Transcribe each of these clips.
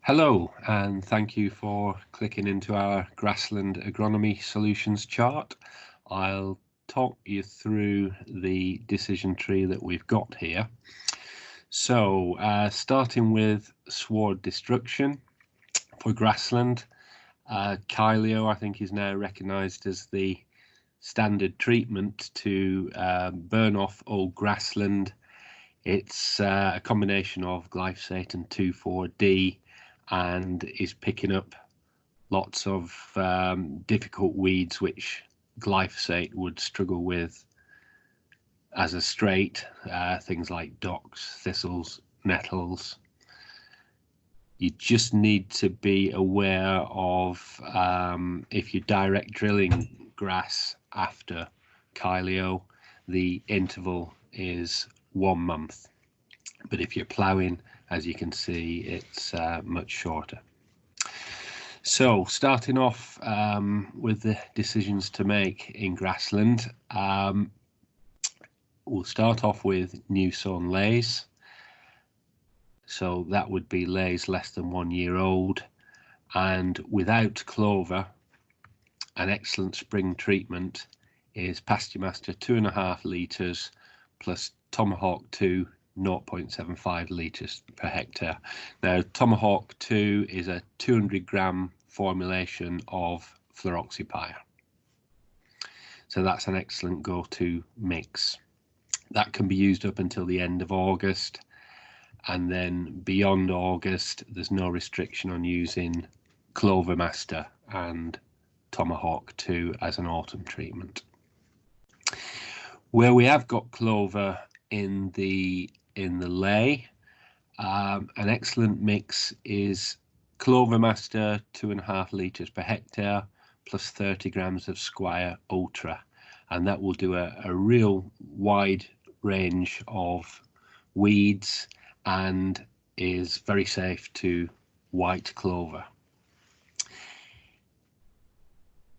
Hello, and thank you for clicking into our Grassland Agronomy Solutions chart. I'll talk you through the decision tree that we've got here. So, starting with sward destruction for grassland, Kylio I think is now recognised as the standard treatment to burn off old grassland. It's a combination of glyphosate and 2,4-D and is picking up lots of difficult weeds which glyphosate would struggle with as a straight, things like docks, thistles, nettles. You just need to be aware of if you're direct drilling grass after Kylio, the interval is 1 month. But if you're ploughing, as you can see, it's much shorter. So starting off with the decisions to make in grassland, we'll start off with new sown lays. So that would be lays less than 1 year old, and without clover, an excellent spring treatment is Pasture Master 2.5 litres plus Tomahawk 2 0.75 litres per hectare. Now, Tomahawk 2 is a 200 gram formulation of fluroxypyr. So that's an excellent go-to mix. That can be used up until the end of August, and then beyond August, there's no restriction on using Clover Master and Tomahawk 2 as an autumn treatment. Where we have got clover in the lay, an excellent mix is Clover Master 2.5 litres per hectare plus 30 grams of Squire Ultra, and that will do a real wide range of weeds and is very safe to white clover.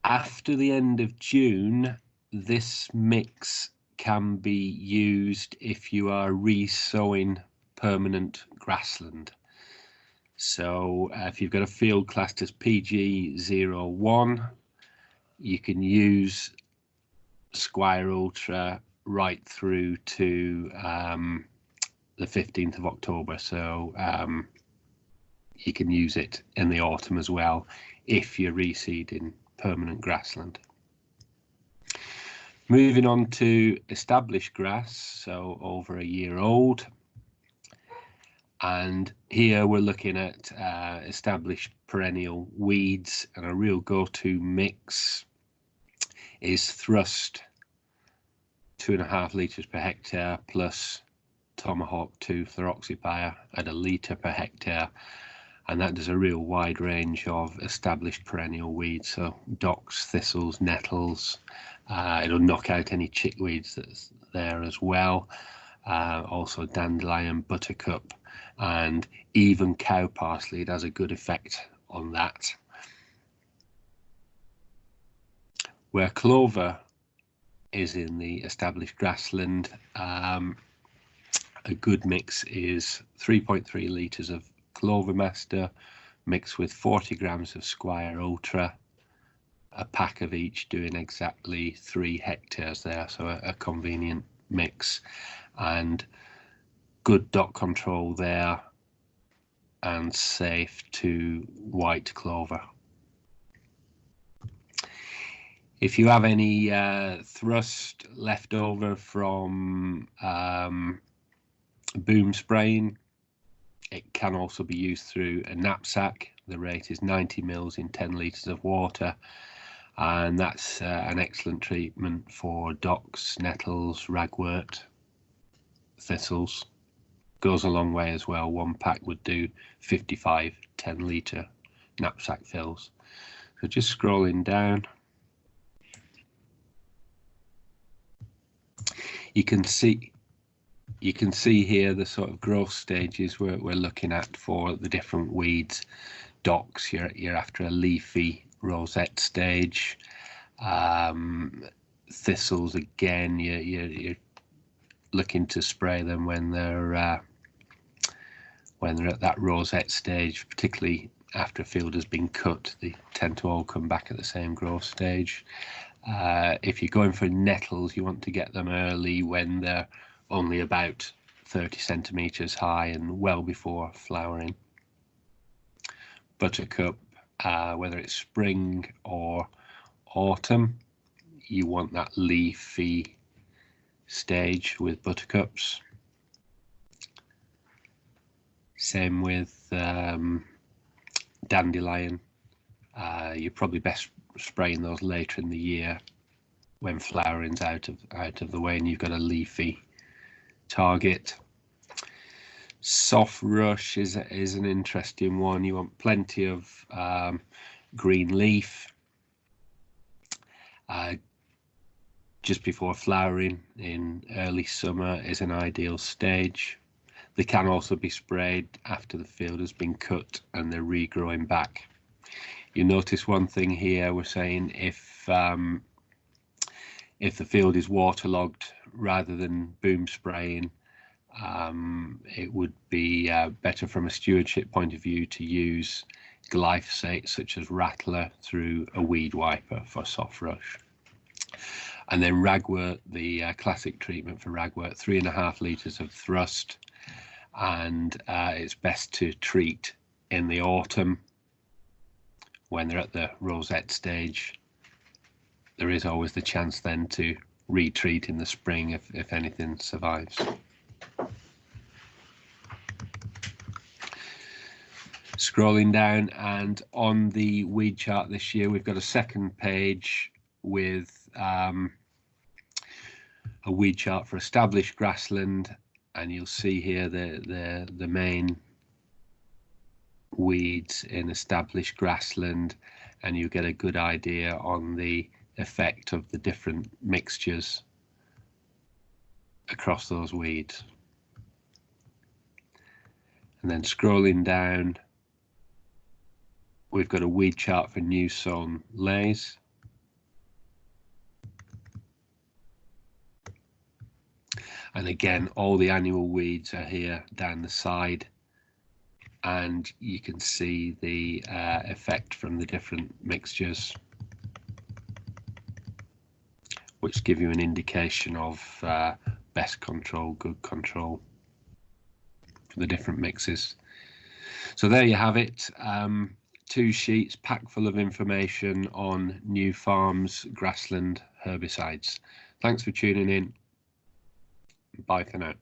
After the end of June, this mix can be used if you are re-sowing permanent grassland. So if you've got a field classed as PG01, you can use Squire Ultra right through to the 15th of October. So you can use it in the autumn as well if you're reseeding permanent grassland. Moving on to established grass, so over 1 year old. And here we're looking at established perennial weeds, and a real go-to mix is Thrust 2.5 litres per hectare plus Tomahawk 2 fluroxypyr at 1 litre per hectare, and that does a real wide range of established perennial weeds, so docks, thistles, nettles. It'll knock out any chickweeds that's there as well, also dandelion, buttercup, and even cow parsley. It has a good effect on that. Where clover is in the established grassland, a good mix is 3.3 litres of Clover Master mixed with 40 grams of Squire Ultra, a pack of each, doing exactly 3 hectares there, so a convenient mix, and good dot control there and safe to white clover. If you have any thrust left over from boom spraying, it can also be used through a knapsack. The rate is 90 mils in 10 litres of water, and that's an excellent treatment for docks, nettles, ragwort, thistles. Goes a long way as well. 1 pack would do 55 10-litre knapsack fills. So just scrolling down, you can see here the sort of growth stages we're looking at for the different weeds. Docks, you're after a leafy rosette stage. Thistles, again, you're looking to spray them when they're when they're at that rosette stage, particularly after a field has been cut, they tend to all come back at the same growth stage. If you're going for nettles, you want to get them early when they're only about 30 centimetres high and well before flowering. Buttercup, whether it's spring or autumn, you want that leafy stage with buttercups. Same with dandelion. You're probably best spraying those later in the year when flowering's out of the way and you've got a leafy target. Soft rush is an interesting one. You want plenty of green leaf just before flowering in early summer is an ideal stage. They can also be sprayed after the field has been cut and they're regrowing back. You notice one thing here, we're saying if the field is waterlogged, rather than boom spraying, it would be better from a stewardship point of view to use glyphosate such as Rattler through a weed wiper for soft rush. And then ragwort, the classic treatment for ragwort, 3.5 litres of thrust, and it's best to treat in the autumn when they're at the rosette stage. There is always the chance then to retreat in the spring if anything survives. Scrolling down, and on the weed chart this year we've got a second page with a weed chart for established grassland, and you'll see here the main weeds in established grassland, and you get a good idea on the effect of the different mixtures across those weeds. And then scrolling down, we've got a weed chart for new sown lays. And again, all the annual weeds are here down the side, and you can see the effect from the different mixtures, which give you an indication of best control, good control for the different mixes. So there you have it, 2 sheets packed full of information on New Farm's grassland herbicides. Thanks for tuning in. Bye for now.